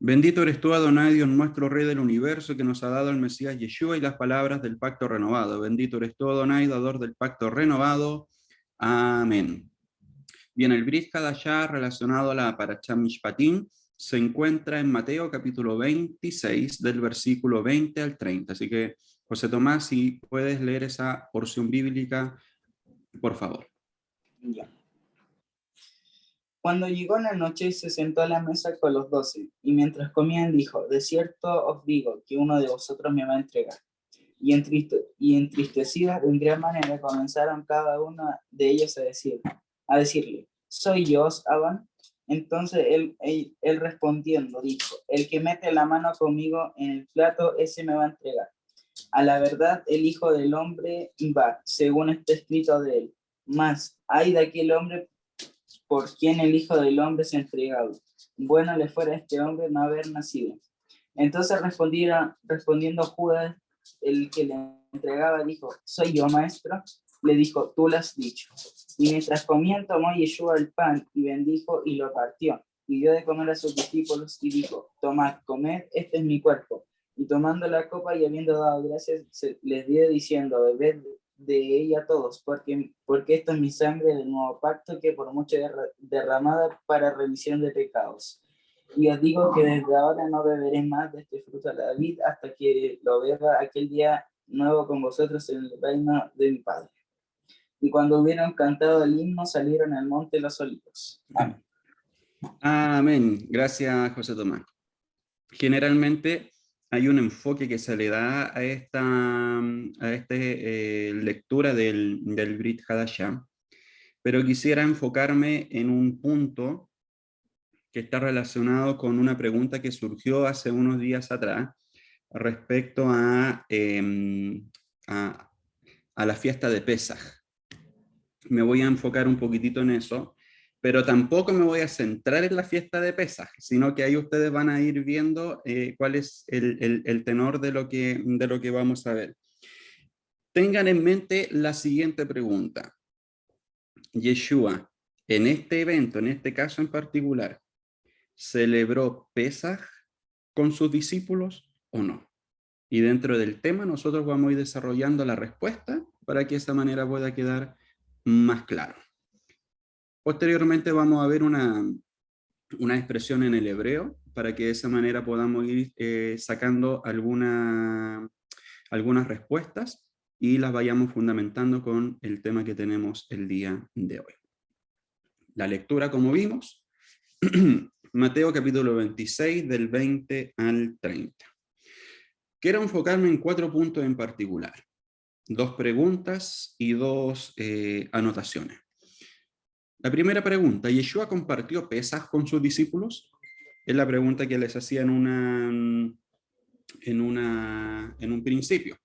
Bendito eres tú, Adonai, Dios nuestro, Rey del universo, que nos ha dado el Mesías Yeshua y las palabras del pacto renovado. Bendito eres tú, Adonai, dador del pacto renovado. Amén. Bien, el Brit Hadashah relacionado a la Parashá Mishpatim se encuentra en Mateo capítulo 26, del versículo 20 al 30. Así que, José Tomás, si puedes leer esa porción bíblica, por favor. Ya. Cuando llegó la noche, se sentó a la mesa con los 12, y mientras comían dijo: de cierto os digo que uno de vosotros me va a entregar. Y entristecidos en gran manera comenzaron cada uno de ellos a decirle: ¿soy yo, Abán? Entonces él respondiendo dijo: el que mete la mano conmigo en el plato, ese me va a entregar. A la verdad, el Hijo del Hombre va, según está escrito de él. Mas, ay de aquel hombre por quien el Hijo del Hombre se ha entregado. Bueno le fuera a este hombre no haber nacido. Entonces respondiendo Judas, el que le entregaba, dijo: ¿soy yo, maestro? Le dijo: tú lo has dicho. Y mientras comían, tomó Yeshua el pan y bendijo y lo partió. Y dio de comer a sus discípulos y dijo: tomad, comed, este es mi cuerpo. Y tomando la copa y habiendo dado gracias, les dio diciendo: bebed de ella todos, porque esto es mi sangre del nuevo pacto, que por mucho derramada para remisión de pecados. Y os digo que desde ahora no beberé más de este fruto de la vid hasta que lo beba aquel día nuevo con vosotros en el reino de mi Padre. Y cuando hubieron cantado el himno, salieron al monte los Olivos. Amén. Amén. Gracias, José Tomás. Generalmente hay un enfoque que se le da a esta lectura del Brit Hadashah, pero quisiera enfocarme en un punto que está relacionado con una pregunta que surgió hace unos días atrás respecto a la fiesta de Pesaj. Me voy a enfocar un poquitito en eso, pero tampoco me voy a centrar en la fiesta de Pesaj, sino que ahí ustedes van a ir viendo cuál es el tenor de lo que vamos a ver. Tengan en mente la siguiente pregunta. Yeshua, en este evento, en este caso en particular, ¿celebró Pesaj con sus discípulos o no? Y dentro del tema nosotros vamos a ir desarrollando la respuesta para que de esa manera pueda quedar más claro. Posteriormente vamos a ver una expresión en el hebreo para que de esa manera podamos ir sacando algunas respuestas y las vayamos fundamentando con el tema que tenemos el día de hoy. La lectura, como vimos, Mateo capítulo 26, del 20 al 30. Quiero enfocarme en 4 puntos en particular, 2 preguntas y 2 anotaciones. La primera pregunta: ¿Yeshua compartió Pesaj con sus discípulos? Es la pregunta que les hacía en un principio.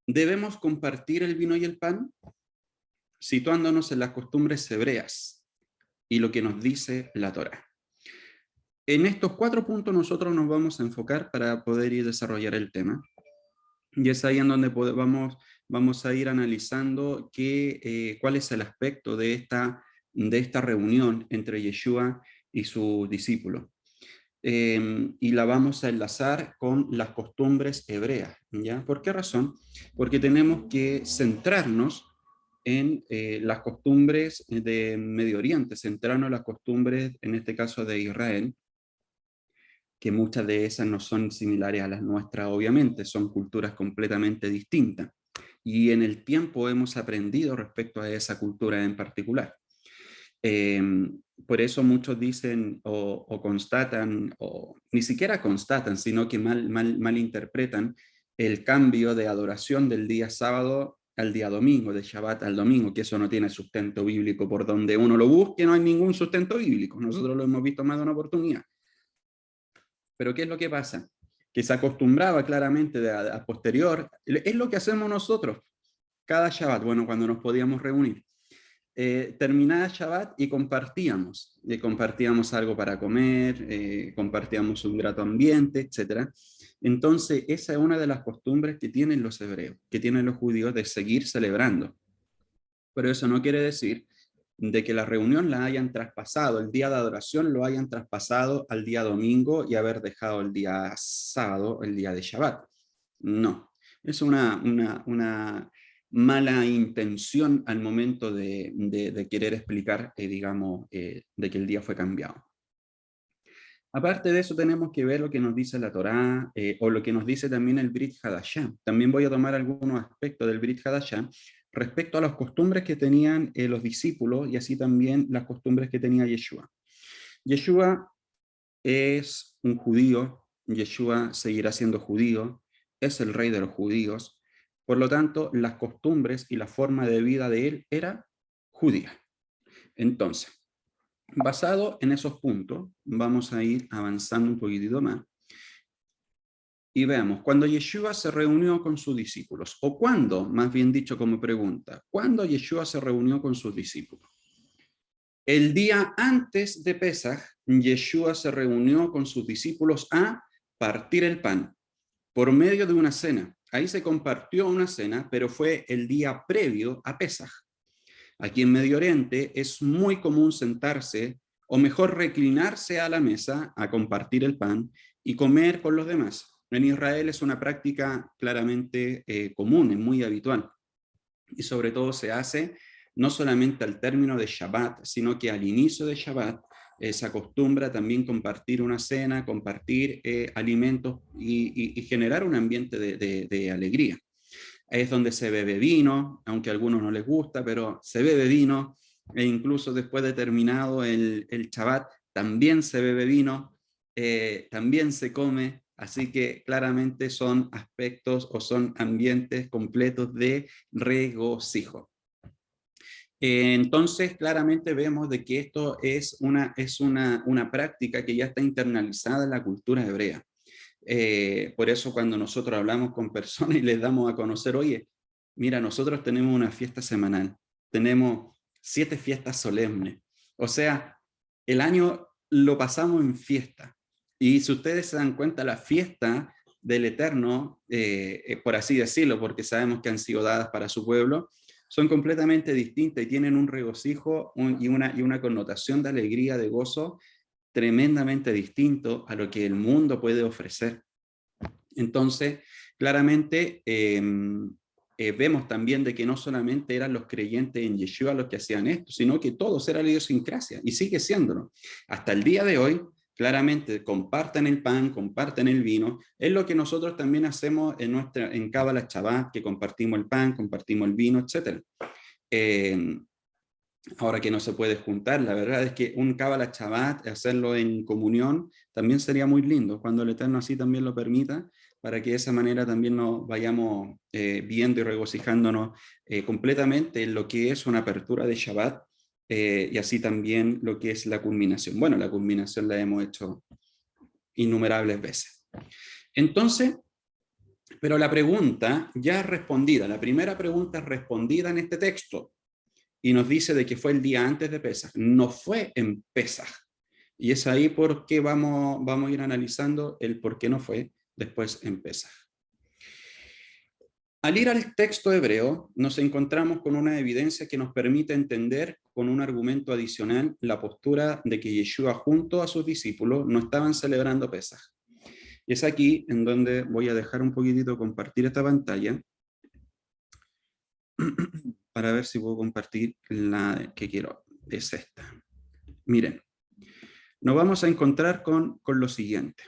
¿Debemos compartir el vino y el pan? Situándonos en las costumbres hebreas y lo que nos dice la Torá. En estos 4 puntos nosotros nos vamos a enfocar para poder ir desarrollar el tema. Y es ahí en donde vamos a ir analizando cuál es el aspecto de esta reunión entre Yeshua y sus discípulos. Y la vamos a enlazar con las costumbres hebreas, ¿ya? ¿Por qué razón? Porque tenemos que centrarnos en las costumbres de Medio Oriente, centrarnos en las costumbres, en este caso de Israel, que muchas de esas no son similares a las nuestras, obviamente, son culturas completamente distintas. Y en el tiempo hemos aprendido respecto a esa cultura en particular. Por eso muchos dicen o constatan, o ni siquiera constatan, sino que malinterpretan el cambio de adoración del día sábado al día domingo, de Shabbat al domingo, que eso no tiene sustento bíblico. Por donde uno lo busque, no hay ningún sustento bíblico. Nosotros lo hemos visto más de una oportunidad. Pero ¿qué es lo que pasa? Que se acostumbraba claramente a posterior, es lo que hacemos nosotros cada Shabbat, bueno, cuando nos podíamos reunir. Terminaba Shabbat y compartíamos algo para comer, compartíamos un grato ambiente, etc. Entonces, esa es una de las costumbres que tienen los hebreos, que tienen los judíos, de seguir celebrando. Pero eso no quiere decir de que la reunión la hayan traspasado, el día de adoración lo hayan traspasado al día domingo y haber dejado el día sábado, el día de Shabbat. No, es una mala intención al momento de querer explicar, digamos, de que el día fue cambiado. Aparte de eso, tenemos que ver lo que nos dice la Torá, o lo que nos dice también el Brit Hadashah. También voy a tomar algunos aspectos del Brit Hadashah respecto a las costumbres que tenían los discípulos y así también las costumbres que tenía Yeshua. Yeshua es un judío, Yeshua seguirá siendo judío, es el rey de los judíos, por lo tanto, las costumbres y la forma de vida de él era judía. Entonces, basado en esos puntos, vamos a ir avanzando un poquitito más. Y veamos, cuando Yeshua se reunió con sus discípulos, o cuándo, más bien dicho como pregunta, ¿cuándo Yeshua se reunió con sus discípulos? El día antes de Pesaj, Yeshua se reunió con sus discípulos a partir el pan, por medio de una cena. Ahí se compartió una cena, pero fue el día previo a Pesaj. Aquí en Medio Oriente es muy común sentarse, o mejor reclinarse a la mesa a compartir el pan y comer con los demás. En Israel es una práctica claramente común, es muy habitual. Y sobre todo se hace no solamente al término de Shabbat, sino que al inicio de Shabbat se acostumbra también compartir una cena, compartir alimentos y generar un ambiente de alegría. Es donde se bebe vino, aunque a algunos no les gusta, pero se bebe vino, e incluso después de terminado el Shabbat, también se bebe vino, también se come, así que claramente son aspectos o son ambientes completos de regocijo. Entonces, claramente vemos de que esto es una práctica que ya está internalizada en la cultura hebrea. Por eso cuando nosotros hablamos con personas y les damos a conocer, oye, mira, nosotros tenemos una fiesta semanal, tenemos 7 fiestas solemnes, o sea, el año lo pasamos en fiesta. Y si ustedes se dan cuenta, la fiesta del Eterno, por así decirlo, porque sabemos que han sido dadas para su pueblo, son completamente distintas y tienen un regocijo y una connotación de alegría, de gozo, tremendamente distinto a lo que el mundo puede ofrecer. Entonces, claramente vemos también de que no solamente eran los creyentes en Yeshua los que hacían esto, sino que todos eran la idiosincrasia, y sigue siéndolo. Hasta el día de hoy, claramente comparten el pan, comparten el vino, es lo que nosotros también hacemos en Cábala Shabbat, que compartimos el pan, compartimos el vino, etc. Ahora que no se puede juntar, la verdad es que un Cábala Shabbat, hacerlo en comunión, también sería muy lindo, cuando el Eterno así también lo permita, para que de esa manera también nos vayamos viendo y regocijándonos completamente en lo que es una apertura de Shabbat, y así también lo que es la culminación. Bueno, la culminación la hemos hecho innumerables veces. Entonces, pero la pregunta ya es respondida, la primera pregunta es respondida en este texto, y nos dice de que fue el día antes de Pesaj, no fue en Pesaj. Y es ahí por qué vamos a ir analizando el por qué no fue después en Pesaj. Al ir al texto hebreo, nos encontramos con una evidencia que nos permite entender con un argumento adicional la postura de que Yeshua junto a sus discípulos no estaban celebrando Pesaj. Y es aquí en donde voy a dejar un poquitito compartir esta pantalla para ver si puedo compartir la que quiero. Es esta. Miren, nos vamos a encontrar con lo siguiente.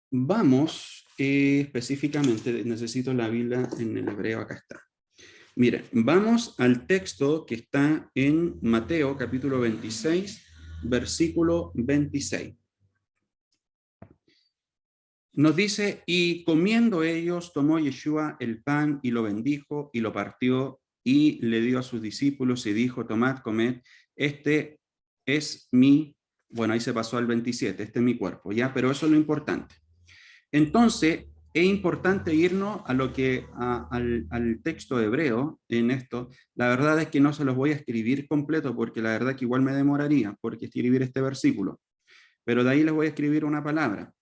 Vamos específicamente, necesito la Biblia en el hebreo, acá está. Miren, vamos al texto que está en Mateo capítulo 26, versículo 26. Nos dice, y comiendo ellos, tomó Yeshua el pan y lo bendijo y lo partió y le dio a sus discípulos y dijo, tomad, comed, este es mi, bueno, ahí se pasó al 27, este es mi cuerpo, ¿ya? Pero eso es lo importante. Entonces, es importante irnos a lo que, al texto hebreo en esto. La verdad es que no se los voy a escribir completo porque la verdad que igual me demoraría porque escribir este versículo. Pero de ahí les voy a escribir una palabra.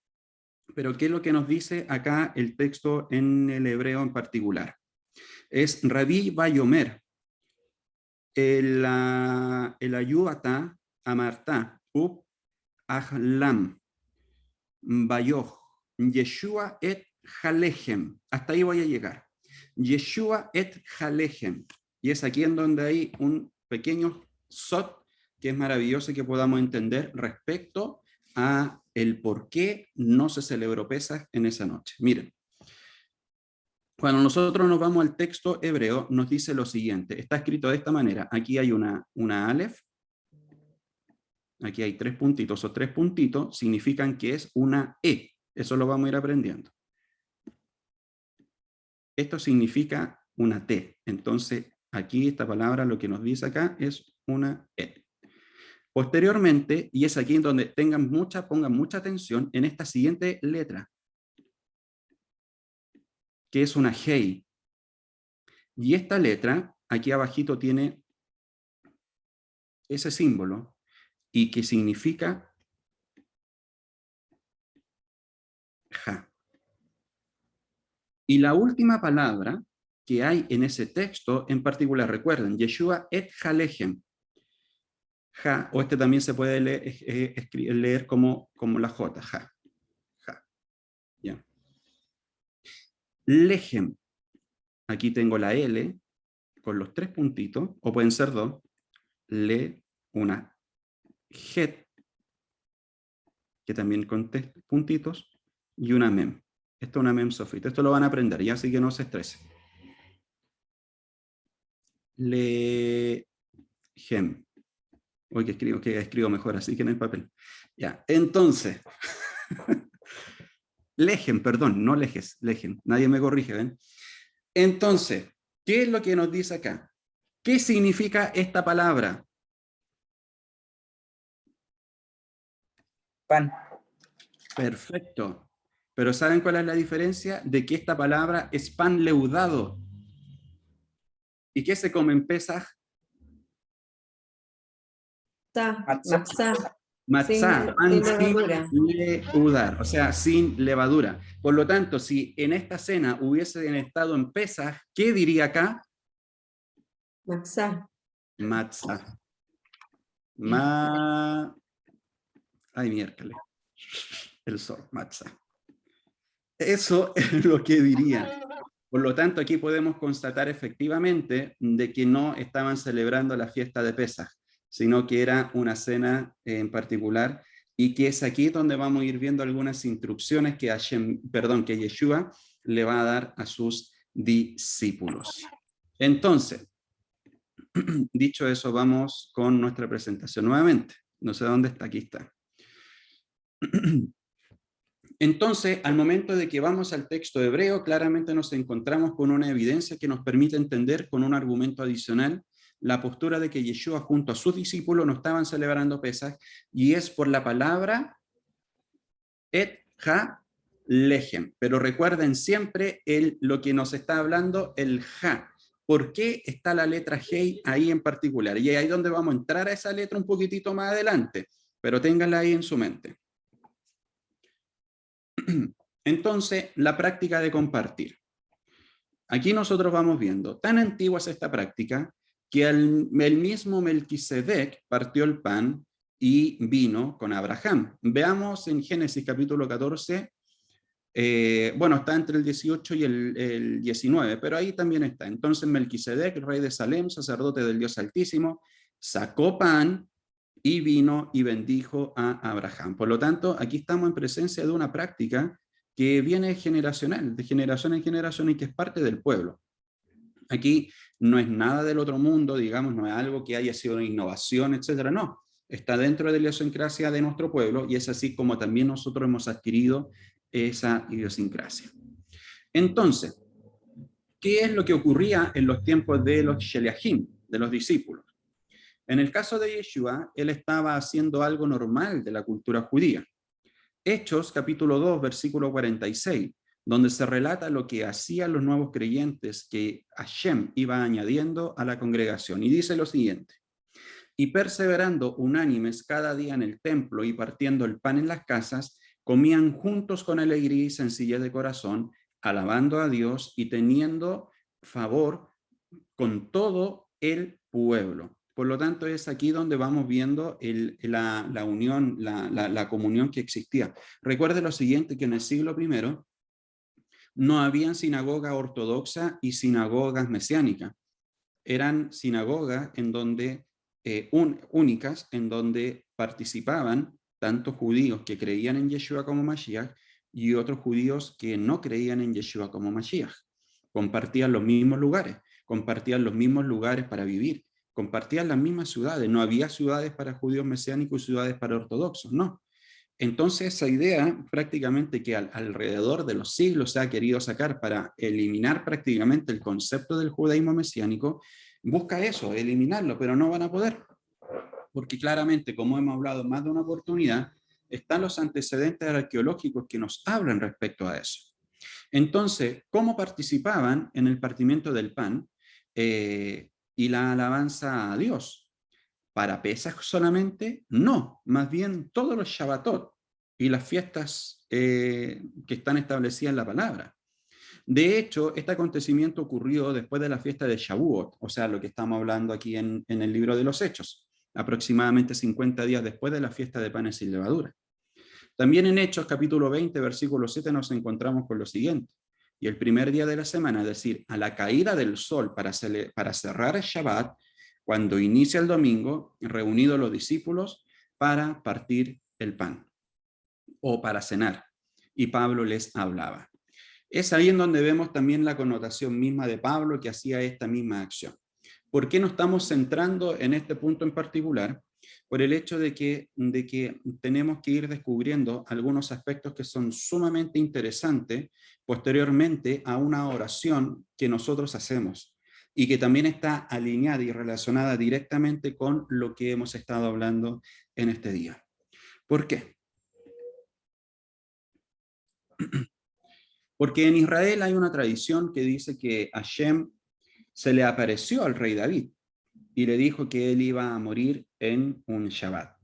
Pero ¿qué es lo que nos dice acá el texto en el hebreo en particular? Es Rabí Bayomer. el ayúbata, amartá, up, ahlam, bayoch, Yeshua et Jalejem. Hasta ahí voy a llegar. Yeshua et Jalejem. Y es aquí en donde hay un pequeño sot que es maravilloso y que podamos entender respecto a el por qué no se celebró Pesaj en esa noche. Miren, cuando nosotros nos vamos al texto hebreo, nos dice lo siguiente. Está escrito de esta manera. Aquí hay una alef. Aquí hay 3 puntitos. Esos 3 puntitos significan que es una E. Eso lo vamos a ir aprendiendo. Esto significa una T. Entonces, aquí esta palabra lo que nos dice acá es una E. Posteriormente, y es aquí en donde pongan mucha atención en esta siguiente letra, que es una Hei. Y esta letra, aquí abajito tiene ese símbolo, y que significa Ja. Y la última palabra que hay en ese texto en particular, recuerden, Yeshua et Jalejem. Ja, o este también se puede leer como la J, ja. Ja. Ya. Lejem. Aquí tengo la L con los 3 puntitos, o pueden ser 2. Le, una Het, que también con 3 puntitos, y una Mem. Esto es una Mem sofrita. Esto lo van a aprender, ya, así que no se estresen. Lejem. Hoy que escribo mejor así que en el papel. Ya, entonces, lejem, perdón, no lejes, lejem. Nadie me corrige, ¿ven? Entonces, ¿qué es lo que nos dice acá? ¿Qué significa esta palabra? Pan. Perfecto. Pero ¿saben cuál es la diferencia? De que esta palabra es pan leudado. ¿Y qué se come en Pesaj? Matzá. Matzá, pan sin leudar, o sea, sin levadura. Por lo tanto, si en esta cena hubiesen estado en Pesaj, ¿qué diría acá? Matzá. Matzá. Ay, miércoles. El sol, matzá. Eso es lo que diría. Por lo tanto, aquí podemos constatar efectivamente de que no estaban celebrando la fiesta de Pesaj, sino que era una cena en particular, y que es aquí donde vamos a ir viendo algunas instrucciones que Yeshua le va a dar a sus discípulos. Entonces, dicho eso, vamos con nuestra presentación nuevamente. No sé dónde está, aquí está. Entonces, al momento de que vamos al texto hebreo, claramente nos encontramos con una evidencia que nos permite entender con un argumento adicional la postura de que Yeshua junto a sus discípulos no estaban celebrando Pesaj, y es por la palabra et ha lejem. Pero recuerden siempre lo que nos está hablando, el ha. ¿Por qué está la letra Hei ahí en particular? Y ahí es donde vamos a entrar a esa letra un poquitito más adelante, pero ténganla ahí en su mente. Entonces, la práctica de compartir. Aquí nosotros vamos viendo, tan antigua es esta práctica, que el mismo Melquisedec partió el pan y vino con Abraham. Veamos en Génesis capítulo 14, bueno, está entre el 18 y el 19, pero ahí también está. Entonces Melquisedec, rey de Salem, sacerdote del Dios Altísimo, sacó pan y vino y bendijo a Abraham. Por lo tanto, aquí estamos en presencia de una práctica que viene generacional, de generación en generación, y que es parte del pueblo. Aquí no es nada del otro mundo, digamos, no es algo que haya sido una innovación, etcétera, no. Está dentro de la idiosincrasia de nuestro pueblo, y es así como también nosotros hemos adquirido esa idiosincrasia. Entonces, ¿qué es lo que ocurría en los tiempos de los Sheliachim, de los discípulos? En el caso de Yeshua, él estaba haciendo algo normal de la cultura judía. Hechos, capítulo 2, versículo 46, donde se relata lo que hacían los nuevos creyentes que Hashem iba añadiendo a la congregación. Y dice lo siguiente: y perseverando unánimes cada día en el templo y partiendo el pan en las casas, comían juntos con alegría y sencillez de corazón, alabando a Dios y teniendo favor con todo el pueblo. Por lo tanto, es aquí donde vamos viendo la unión, la comunión que existía. Recuerde lo siguiente, que en el siglo I no habían sinagoga ortodoxa y sinagogas mesiánicas. Eran sinagogas en donde, únicas, en donde participaban tanto judíos que creían en Yeshua como Mashiach y otros judíos que no creían en Yeshua como Mashiach. Compartían los mismos lugares para vivir, compartían las mismas ciudades. No había ciudades para judíos mesiánicos y ciudades para ortodoxos, no. Entonces esa idea prácticamente que alrededor de los siglos se ha querido sacar para eliminar prácticamente el concepto del judaísmo mesiánico, busca eso, eliminarlo, pero no van a poder. Porque claramente, como hemos hablado en más de una oportunidad, están los antecedentes arqueológicos que nos hablan respecto a eso. Entonces, ¿cómo participaban en el partimiento del pan y la alabanza a Dios? ¿Para Pesaj solamente? No, más bien todos los Shabbatot y las fiestas que están establecidas en la palabra. De hecho, este acontecimiento ocurrió después de la fiesta de Shavuot, o sea, lo que estamos hablando aquí en el libro de los Hechos, aproximadamente 50 días después de la fiesta de panes sin levadura. También en Hechos, capítulo 20, versículo 7, nos encontramos con lo siguiente. Y el primer día de la semana, es decir, a la caída del sol para cerrar el Shabbat, cuando inicia el domingo, reunidos los discípulos para partir el pan o para cenar. Y Pablo les hablaba. Es ahí en donde vemos también la connotación misma de Pablo que hacía esta misma acción. ¿Por qué nos estamos centrando en este punto en particular? Por el hecho de que tenemos que ir descubriendo algunos aspectos que son sumamente interesantes posteriormente a una oración que nosotros hacemos y que también está alineada y relacionada directamente con lo que hemos estado hablando en este día. ¿Por qué? Porque en Israel hay una tradición que dice que Hashem se le apareció al rey David y le dijo que él iba a morir en un Shabbat.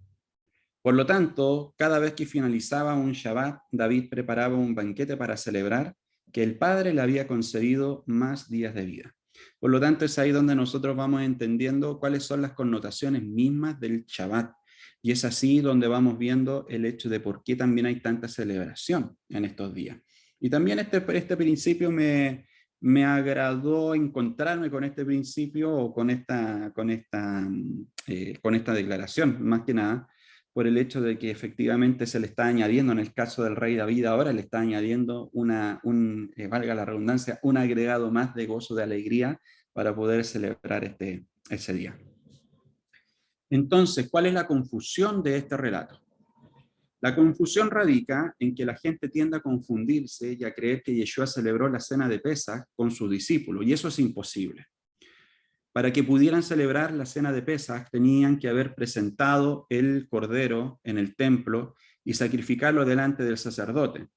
Por lo tanto, cada vez que finalizaba un Shabbat, David preparaba un banquete para celebrar que el Padre le había concedido más días de vida. Por lo tanto, es ahí donde nosotros vamos entendiendo cuáles son las connotaciones mismas del Shabbat. Y es así donde vamos viendo el hecho de por qué también hay tanta celebración en estos días. Y también este principio me agradó encontrarme con este principio o con esta declaración, más que nada, por el hecho de que efectivamente se le está añadiendo, en el caso del rey David ahora, le está añadiendo valga la redundancia, un agregado más de gozo, de alegría, para poder celebrar ese día. Entonces, ¿cuál es la confusión de este relato? La confusión radica en que la gente tiende a confundirse y a creer que Yeshua celebró la cena de Pesaj con sus discípulos, y eso es imposible. Para que pudieran celebrar la cena de Pesaj, tenían que haber presentado el cordero en el templo y sacrificarlo delante del sacerdote.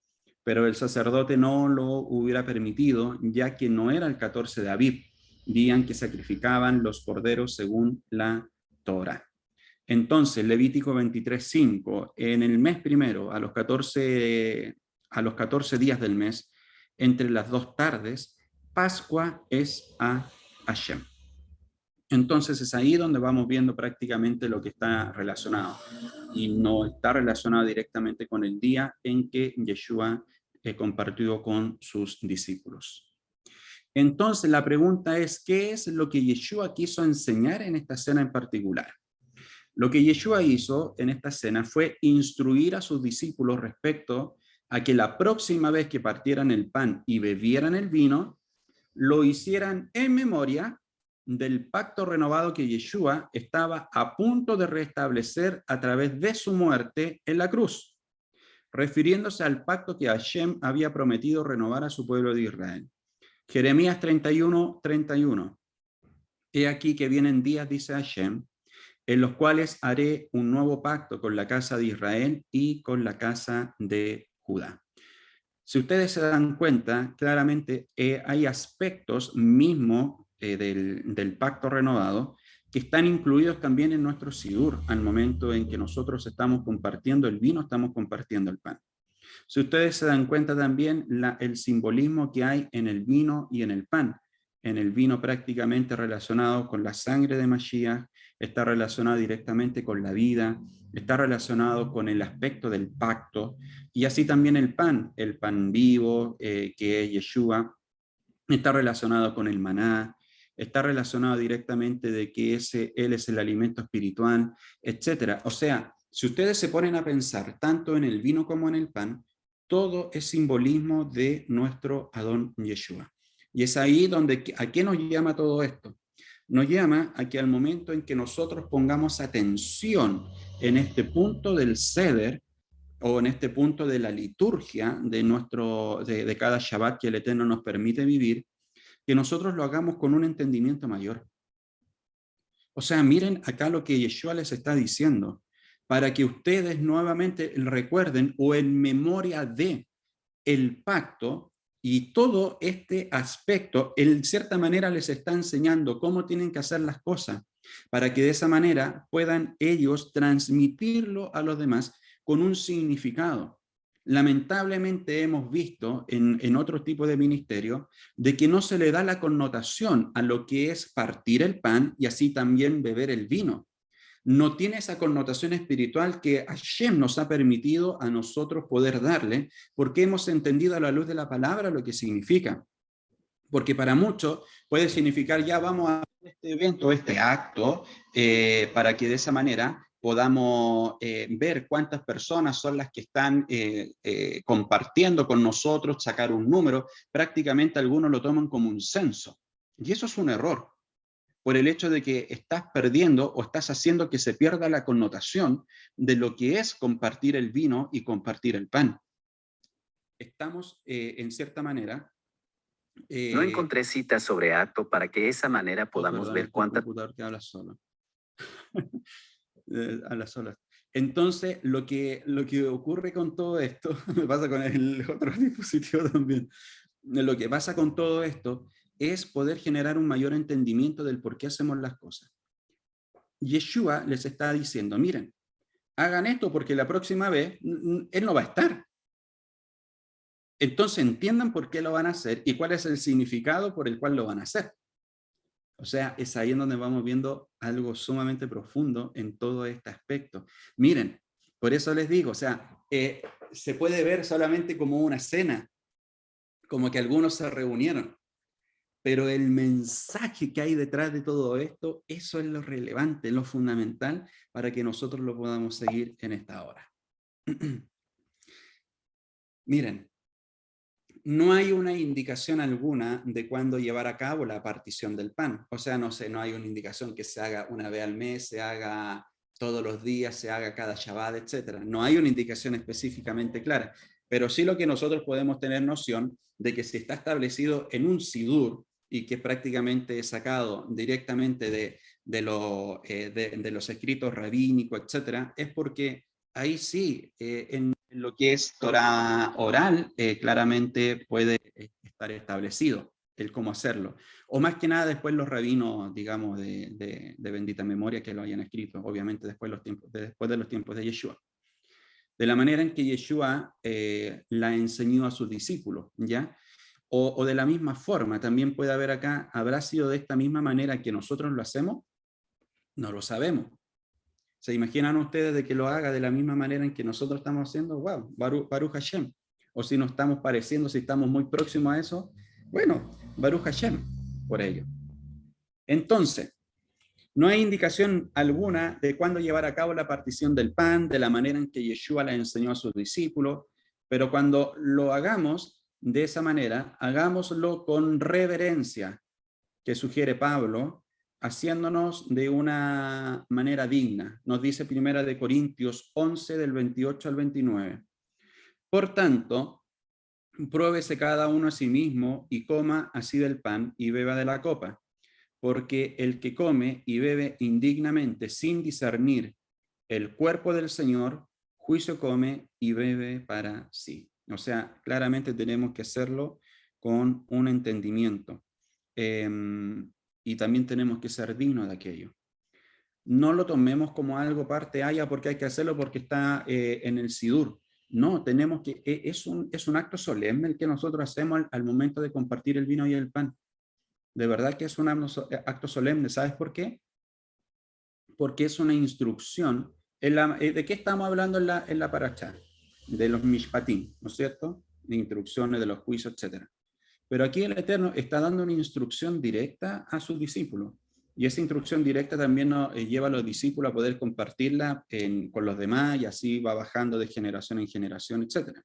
Pero el sacerdote no lo hubiera permitido, ya que no era el 14 de Aviv, día en que sacrificaban los corderos según la Torá. Entonces, Levítico 23:5, en el mes primero, a los 14 días del mes, entre las 2 tardes, Pascua es a Hashem. Entonces es ahí donde vamos viendo prácticamente lo que está relacionado y no está relacionado directamente con el día en que Yeshua compartió con sus discípulos. Entonces la pregunta es, ¿qué es lo que Yeshua quiso enseñar en esta cena en particular? Lo que Yeshua hizo en esta cena fue instruir a sus discípulos respecto a que la próxima vez que partieran el pan y bebieran el vino, lo hicieran en memoria del pacto renovado que Yeshua estaba a punto de restablecer a través de su muerte en la cruz, refiriéndose al pacto que Hashem había prometido renovar a su pueblo de Israel. Jeremías 31:31. He aquí que vienen días, dice Hashem, en los cuales haré un nuevo pacto con la casa de Israel y con la casa de Judá. Si ustedes se dan cuenta, claramente hay aspectos mismos del pacto renovado que están incluidos también en nuestro sidur, al momento en que nosotros estamos compartiendo el vino, estamos compartiendo el pan. Si ustedes se dan cuenta también el simbolismo que hay en el vino y en el pan, en el vino prácticamente relacionado con la sangre de Mashiach, está relacionado directamente con la vida, está relacionado con el aspecto del pacto, y así también el pan vivo, que es Yeshua, está relacionado con el maná, está relacionado directamente de que Él es el alimento espiritual, etc. O sea, si ustedes se ponen a pensar tanto en el vino como en el pan, todo es simbolismo de nuestro Adón Yeshua. Y es ahí donde, ¿a qué nos llama todo esto? Nos llama a que al momento en que nosotros pongamos atención en este punto del Seder, o en este punto de la liturgia de cada Shabbat que el Eterno nos permite vivir, que nosotros lo hagamos con un entendimiento mayor. O sea, miren acá lo que Yeshua les está diciendo, para que ustedes nuevamente recuerden o en memoria de el pacto y todo este aspecto, en cierta manera les está enseñando cómo tienen que hacer las cosas, para que de esa manera puedan ellos transmitirlo a los demás con un significado. Lamentablemente hemos visto en otro tipo de ministerio de que no se le da la connotación a lo que es partir el pan y así también beber el vino. No tiene esa connotación espiritual que Hashem nos ha permitido a nosotros poder darle, porque hemos entendido a la luz de la palabra lo que significa. Porque para muchos puede significar ya vamos a este evento, este acto, para que de esa manera podamos ver cuántas personas son las que están compartiendo con nosotros, sacar un número. Prácticamente algunos lo toman como un censo. Y eso es un error, por el hecho de que estás perdiendo o estás haciendo que se pierda la connotación de lo que es compartir el vino y compartir el pan. Estamos, en cierta manera... No encontré citas sobre acto para que de esa manera podamos ver cuántas... computador que habla solo. Habla solo. Entonces, lo que ocurre con todo esto, me pasa con el otro dispositivo también, lo que pasa con todo esto es poder generar un mayor entendimiento del por qué hacemos las cosas. Yeshua les está diciendo, miren, hagan esto porque la próxima vez Él no va a estar. Entonces entiendan por qué lo van a hacer y cuál es el significado por el cual lo van a hacer. O sea, es ahí en donde vamos viendo algo sumamente profundo en todo este aspecto. Miren, por eso les digo, o sea, se puede ver solamente como una cena, como que algunos se reunieron, pero el mensaje que hay detrás de todo esto, eso es lo relevante, lo fundamental para que nosotros lo podamos seguir en esta hora. Miren, no hay una indicación alguna de cuándo llevar a cabo la partición del pan. O sea, no sé, no hay una indicación que se haga una vez al mes, se haga todos los días, se haga cada Shabbat, etc. No hay una indicación específicamente clara, pero sí lo que nosotros podemos tener noción de que si está establecido en un sidur y que es prácticamente sacado directamente de los escritos rabínicos, etc., es porque ahí sí, en lo que es Torah oral, claramente puede estar establecido el cómo hacerlo. O más que nada después los rabinos, digamos, de bendita memoria que lo hayan escrito, obviamente después de los tiempos de Yeshua. De la manera en que Yeshua la enseñó a sus discípulos, ¿ya? O de la misma forma, también puede haber acá, ¿habrá sido de esta misma manera que nosotros lo hacemos? No lo sabemos. ¿Se imaginan ustedes de que lo haga de la misma manera en que nosotros estamos haciendo? ¡Wow! Baruch Hashem. O si nos estamos pareciendo, si estamos muy próximos a eso, bueno, Baruch Hashem por ello. Entonces, no hay indicación alguna de cuándo llevar a cabo la partición del pan, de la manera en que Yeshua la enseñó a sus discípulos, pero cuando lo hagamos de esa manera, hagámoslo con reverencia, que sugiere Pablo, haciéndonos de una manera digna. Nos dice Primera de Corintios 11, del 28 al 29. Por tanto, pruébese cada uno a sí mismo y coma así del pan y beba de la copa, porque el que come y bebe indignamente sin discernir el cuerpo del Señor, juicio come y bebe para sí. O sea, claramente tenemos que hacerlo con un entendimiento. Y también tenemos que ser dignos de aquello. No lo tomemos como algo parte haya porque hay que hacerlo porque está en el Sidur. No, tenemos que, es un acto solemne el que nosotros hacemos al momento de compartir el vino y el pan. De verdad que es un acto solemne. ¿Sabes por qué? Porque es una instrucción. ¿De qué estamos hablando en la paracha? De los mishpatim, ¿no es cierto? De instrucciones, de los juicios, etc. Pero aquí el Eterno está dando una instrucción directa a sus discípulos. Y esa instrucción directa también nos lleva a los discípulos a poder compartirla con los demás, y así va bajando de generación en generación, etc.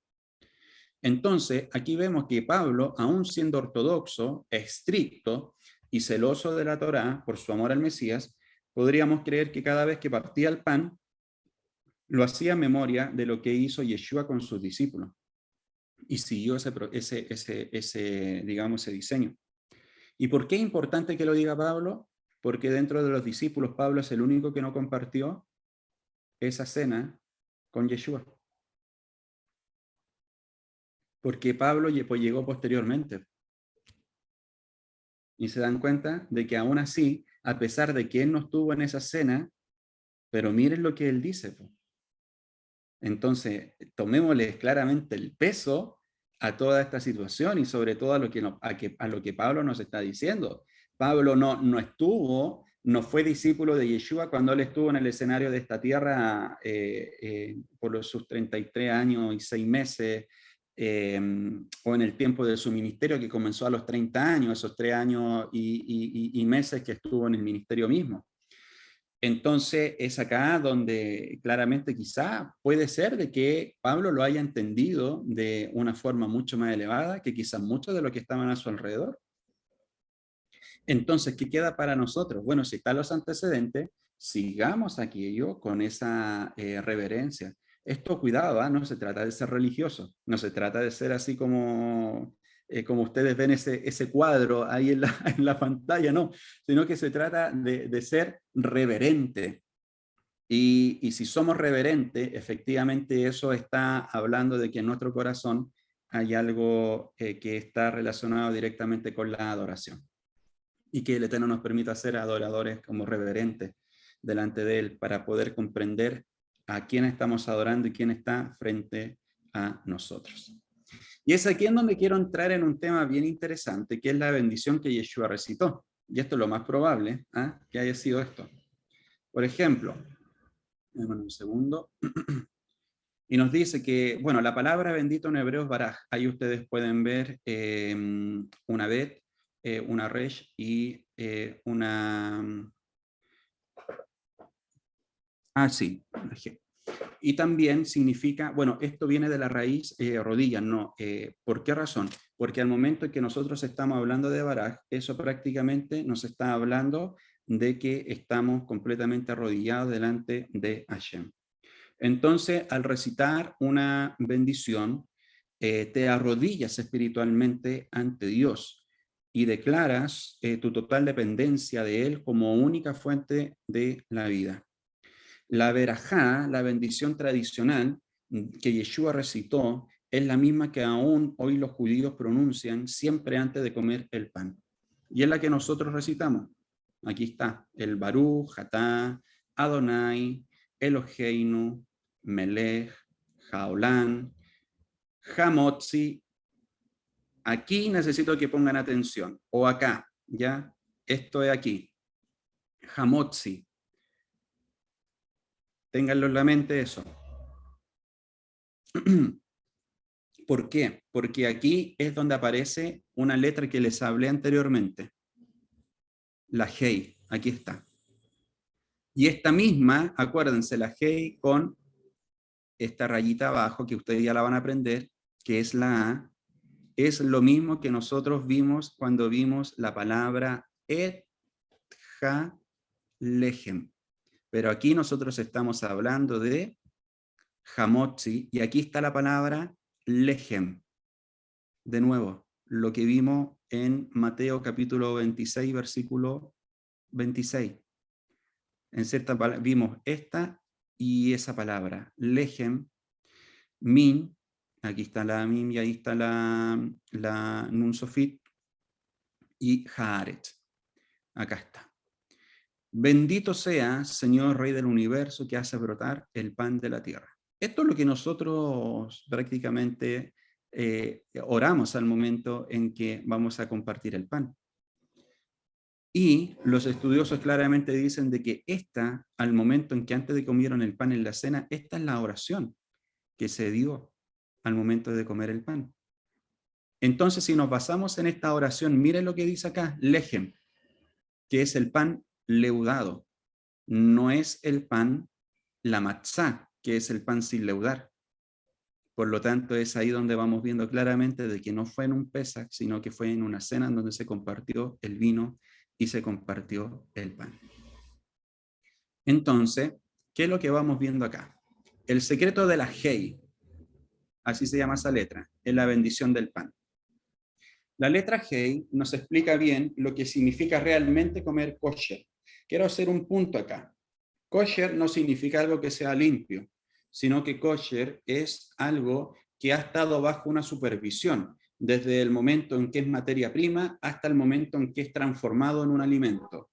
Entonces, aquí vemos que Pablo, aún siendo ortodoxo, estricto y celoso de la Torá por su amor al Mesías, podríamos creer que cada vez que partía el pan, lo hacía en memoria de lo que hizo Yeshua con sus discípulos. Y siguió digamos, ese diseño. ¿Y por qué es importante que lo diga Pablo? Porque dentro de los discípulos, Pablo es el único que no compartió esa cena con Yeshua. Porque Pablo llegó posteriormente. Y se dan cuenta de que aún así, a pesar de que él no estuvo en esa cena, pero miren lo que él dice. Entonces, tomémosle claramente el peso a toda esta situación y sobre todo a lo que Pablo nos está diciendo. Pablo no estuvo, no fue discípulo de Yeshua cuando él estuvo en el escenario de esta tierra por sus 33 años y 6 meses, o en el tiempo de su ministerio que comenzó a los 30 años, esos 3 años y meses que estuvo en el ministerio mismo. Entonces es acá donde claramente quizá puede ser de que Pablo lo haya entendido de una forma mucho más elevada que quizás muchos de los que estaban a su alrededor. Entonces, ¿qué queda para nosotros? Bueno, si están los antecedentes, sigamos aquello con esa reverencia. Esto, cuidado, no se trata de ser religioso, no se trata de ser así como ustedes ven ese cuadro ahí en la pantalla, no, sino que se trata de ser reverente. Y si somos reverentes, efectivamente eso está hablando de que en nuestro corazón hay algo que está relacionado directamente con la adoración. Y que el Eterno nos permita ser adoradores como reverentes delante de Él para poder comprender a quién estamos adorando y quién está frente a nosotros. Y es aquí en donde quiero entrar en un tema bien interesante, que es la bendición que Yeshua recitó. Y esto es lo más probable, que haya sido esto. Por ejemplo, un segundo. Y nos dice que, bueno, la palabra bendito en hebreo es baraj. Ahí ustedes pueden ver una bet, una resh y una... sí. Y también significa, bueno, esto viene de la raíz rodilla, no. ¿Por qué razón? Porque al momento en que nosotros estamos hablando de baraj, eso prácticamente nos está hablando de que estamos completamente arrodillados delante de Hashem. Entonces, al recitar una bendición, te arrodillas espiritualmente ante Dios y declaras tu total dependencia de Él como única fuente de la vida. La verajá, la bendición tradicional que Yeshua recitó, es la misma que aún hoy los judíos pronuncian siempre antes de comer el pan. Y es la que nosotros recitamos. Aquí está, el Baruch, Atá, Adonai, Eloheinu, Melech, Jaolán, Hamotzi. Aquí necesito que pongan atención, o acá, ¿ya? Esto es aquí. Hamotzi. Ténganlo en la mente eso. ¿Por qué? Porque aquí es donde aparece una letra que les hablé anteriormente. La Hei, aquí está. Y esta misma, acuérdense, la Hei con esta rayita abajo, que ustedes ya la van a aprender, que es la A, es lo mismo que nosotros vimos cuando vimos la palabra Et Ha Lehem. Pero aquí nosotros estamos hablando de Hamotzi, y aquí está la palabra Lehem. De nuevo, lo que vimos en Mateo capítulo 26, versículo 26. En cierta palabra, vimos esta y esa palabra, Lehem, Min, aquí está la Min y ahí está la Nun Sofit, y Haaret. Acá está. Bendito sea, Señor Rey del Universo, que hace brotar el pan de la tierra. Esto es lo que nosotros prácticamente oramos al momento en que vamos a compartir el pan. Y los estudiosos claramente dicen de que esta, al momento en que antes de comieron el pan en la cena, esta es la oración que se dio al momento de comer el pan. Entonces, si nos basamos en esta oración, miren lo que dice acá, lechem, que es el pan leudado. No es el pan, la matzá, que es el pan sin leudar. Por lo tanto, es ahí donde vamos viendo claramente de que no fue en un Pesaj, sino que fue en una cena en donde se compartió el vino y se compartió el pan. Entonces, ¿qué es lo que vamos viendo acá? El secreto de la Hei, así se llama esa letra, es la bendición del pan. La letra Hei nos explica bien lo que significa realmente comer kosher. Quiero hacer un punto acá. Kosher no significa algo que sea limpio, sino que kosher es algo que ha estado bajo una supervisión, desde el momento en que es materia prima hasta el momento en que es transformado en un alimento.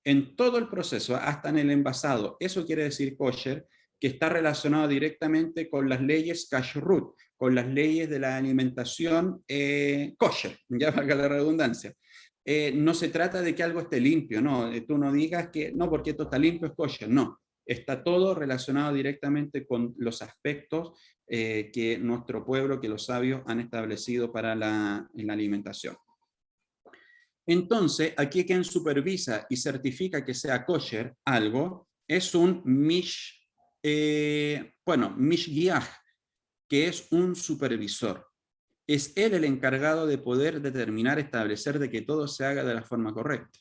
En todo el proceso, hasta en el envasado, eso quiere decir kosher, que está relacionado directamente con las leyes kashrut, con las leyes de la alimentación kosher, ya valga la redundancia. No se trata de que algo esté limpio, no, tú no digas que no, porque esto está limpio es kosher, no. Está todo relacionado directamente con los aspectos que nuestro pueblo, que los sabios han establecido para la alimentación. Entonces, aquí quien supervisa y certifica que sea kosher algo es un mishgiach, que es un supervisor. Es él el encargado de poder determinar, establecer de que todo se haga de la forma correcta.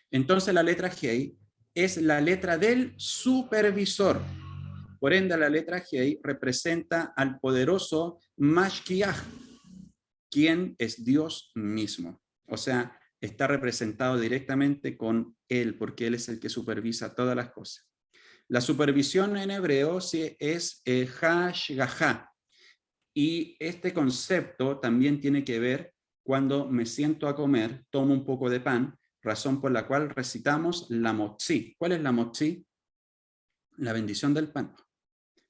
Entonces, la letra Hei es la letra del supervisor. Por ende, la letra Hei representa al poderoso Mashgiach, quien es Dios mismo. O sea, está representado directamente con él, porque él es el que supervisa todas las cosas. La supervisión en hebreo es hashgaha, y este concepto también tiene que ver cuando me siento a comer, tomo un poco de pan, razón por la cual recitamos la motzi. ¿Cuál es la motzi? La bendición del pan.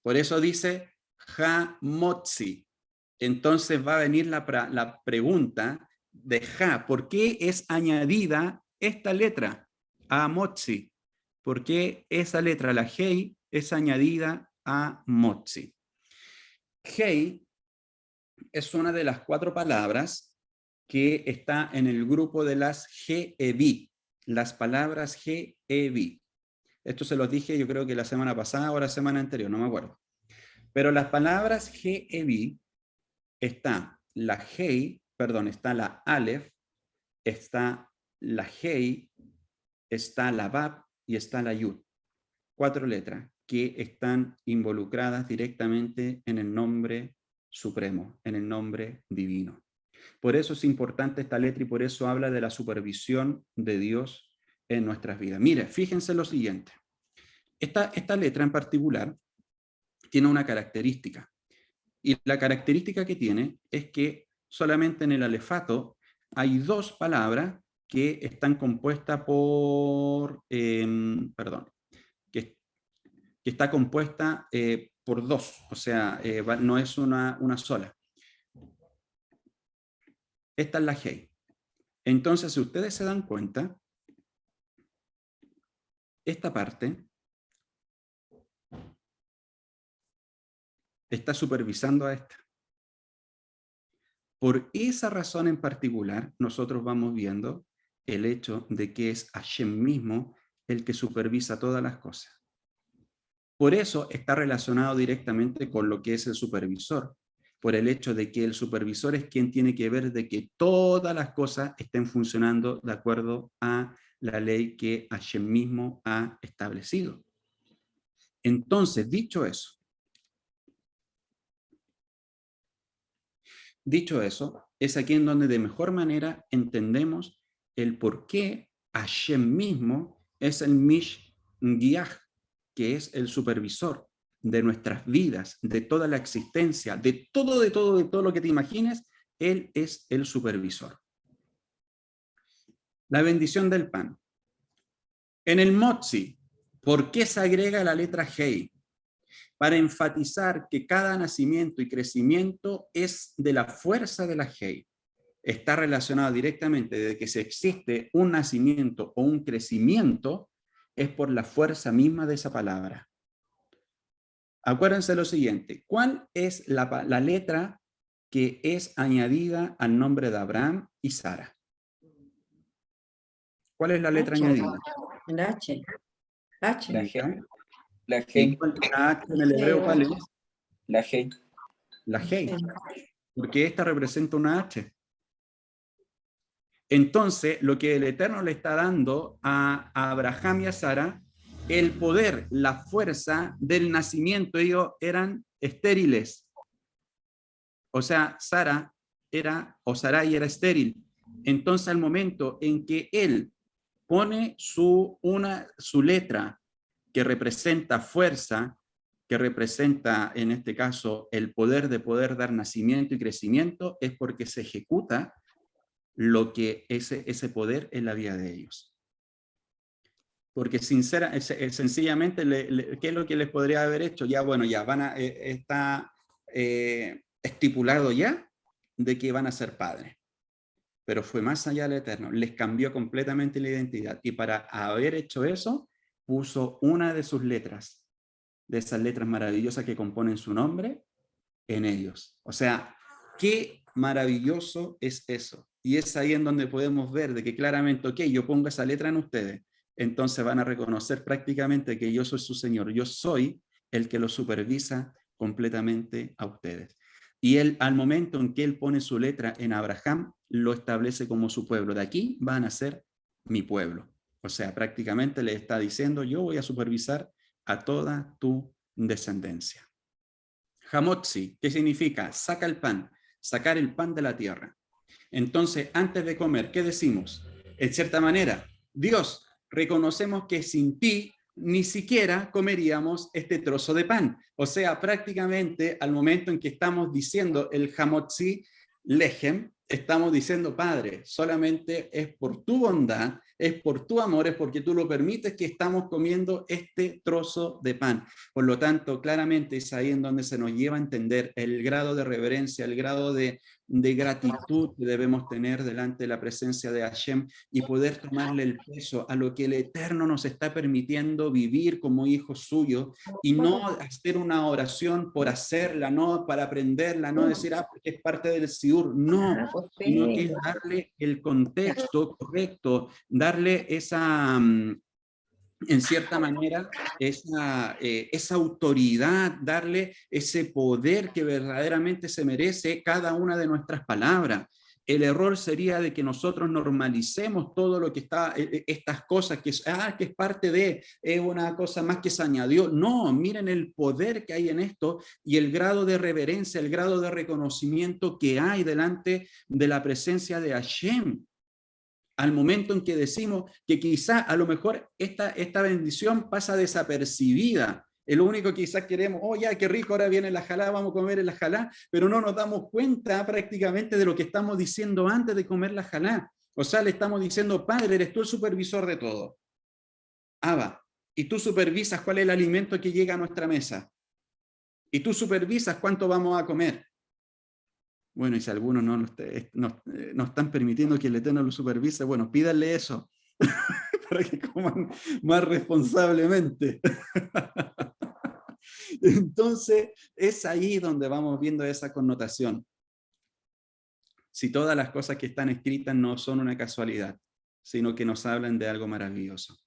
Por eso dice ha-motzi. Entonces va a venir la pregunta de ja, ¿por qué es añadida esta letra a motzi? ¿Por qué esa letra, la hei, es añadida a motzi? Hei es una de las 4 palabras que está en el grupo de las Ge'evi, las palabras Ge'evi. Esto se los dije yo creo que la semana pasada o la semana anterior, no me acuerdo. Pero las palabras Ge'evi está la Hei, perdón, está la Aleph, está la Hei, está la Bab y está la Yud. 4 letras que están involucradas directamente en el nombre supremo, en el nombre divino. Por eso es importante esta letra y por eso habla de la supervisión de Dios en nuestras vidas. Mire, fíjense lo siguiente. Esta letra en particular tiene una característica. Y la característica que tiene es que solamente en el alefato hay 2 palabras que están compuestas por, que está compuesta por 2, o sea, no es una sola. Esta es la Hei. Entonces, si ustedes se dan cuenta, esta parte está supervisando a esta. Por esa razón en particular, nosotros vamos viendo el hecho de que es Hashem mismo el que supervisa todas las cosas. Por eso está relacionado directamente con lo que es el supervisor, por el hecho de que el supervisor es quien tiene que ver de que todas las cosas estén funcionando de acuerdo a la ley que Hashem mismo ha establecido. Entonces, dicho eso, es aquí en donde de mejor manera entendemos el por qué Hashem mismo es el Mishgiach, que es el supervisor de nuestras vidas, de toda la existencia, de todo lo que te imagines. Él es el supervisor. La bendición del pan. En el motzi, ¿por qué se agrega la letra Hei? Para enfatizar que cada nacimiento y crecimiento es de la fuerza de la Hei. está relacionado directamente de que si existe un nacimiento o un crecimiento, es por la fuerza misma de esa palabra. Acuérdense lo siguiente, ¿cuál es la letra que es añadida al nombre de Abraham y Sara? ¿Cuál es la letra añadida? El H. H. La G. La ¿Y G. la H en el hebreo cuál es? La G. La G, porque esta representa una H. Entonces, lo que el Eterno le está dando a Abraham y a Sara, el poder, la fuerza del nacimiento, ellos eran estériles. O sea, Sarai era estéril. Entonces, al momento en que él pone su letra que representa fuerza, que representa en este caso el poder de poder dar nacimiento y crecimiento, es porque se ejecuta lo que ese poder en la vida de ellos. Porque sencillamente, ¿qué es lo que les podría haber hecho? Ya, bueno, ya está estipulado ya de que van a ser padres. Pero fue más allá del Eterno, les cambió completamente la identidad. Y para haber hecho eso, puso una de sus letras, de esas letras maravillosas que componen su nombre, en ellos. O sea, qué maravilloso es eso. Y es ahí en donde podemos ver de que claramente, ok, yo pongo esa letra en ustedes, entonces van a reconocer prácticamente que yo soy su Señor. Yo soy el que lo supervisa completamente a ustedes. Y él, al momento en que él pone su letra en Abraham, lo establece como su pueblo. De aquí van a ser mi pueblo. O sea, prácticamente le está diciendo, yo voy a supervisar a toda tu descendencia. Hamotzi, ¿qué significa? Saca el pan, sacar el pan de la tierra. Entonces, antes de comer, ¿qué decimos? En cierta manera, Dios, reconocemos que sin ti ni siquiera comeríamos este trozo de pan. O sea, prácticamente al momento en que estamos diciendo el Hamotzi Lechem, estamos diciendo, Padre, solamente es por tu bondad, es por tu amor, es porque tú lo permites que estamos comiendo este trozo de pan. Por lo tanto, claramente es ahí en donde se nos lleva a entender el grado de reverencia, el grado de gratitud que debemos tener delante de la presencia de Hashem y poder tomarle el peso a lo que el Eterno nos está permitiendo vivir como hijos suyos y no hacer una oración por hacerla, no para aprenderla, no decir, porque es parte del Siur, no, sino que es darle el contexto correcto, darle esa, en cierta manera, esa autoridad, darle ese poder que verdaderamente se merece cada una de nuestras palabras. El error sería de que nosotros normalicemos todo lo que está, estas cosas, que es parte de, es una cosa más que se añadió. No, miren el poder que hay en esto y el grado de reverencia, el grado de reconocimiento que hay delante de la presencia de Hashem. Al momento en que decimos que quizá a lo mejor esta bendición pasa desapercibida. Lo único que quizás queremos, oh ya, qué rico, ahora viene la jalá, vamos a comer la jalá, pero no nos damos cuenta prácticamente de lo que estamos diciendo antes de comer la jalá. O sea, le estamos diciendo, Padre, eres tú el supervisor de todo. Abba, y tú supervisas cuál es el alimento que llega a nuestra mesa. Y tú supervisas cuánto vamos a comer. Bueno, y si algunos no están permitiendo que el Eterno lo supervise, bueno, pídanle eso para que coman más responsablemente. Entonces, es ahí donde vamos viendo esa connotación. Si todas las cosas que están escritas no son una casualidad, sino que nos hablan de algo maravilloso.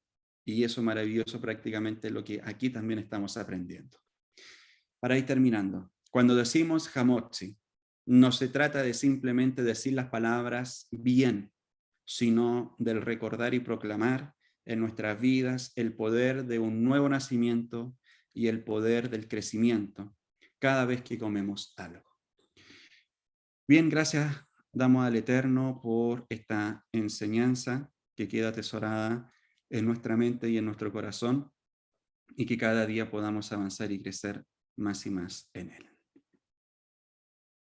Y eso maravilloso prácticamente es lo que aquí también estamos aprendiendo. Para ir terminando, cuando decimos Hamotzi, no se trata de simplemente decir las palabras bien, sino del recordar y proclamar en nuestras vidas el poder de un nuevo nacimiento y el poder del crecimiento cada vez que comemos algo. Bien, gracias damos al Eterno por esta enseñanza que queda atesorada en nuestra mente y en nuestro corazón y que cada día podamos avanzar y crecer más y más en él.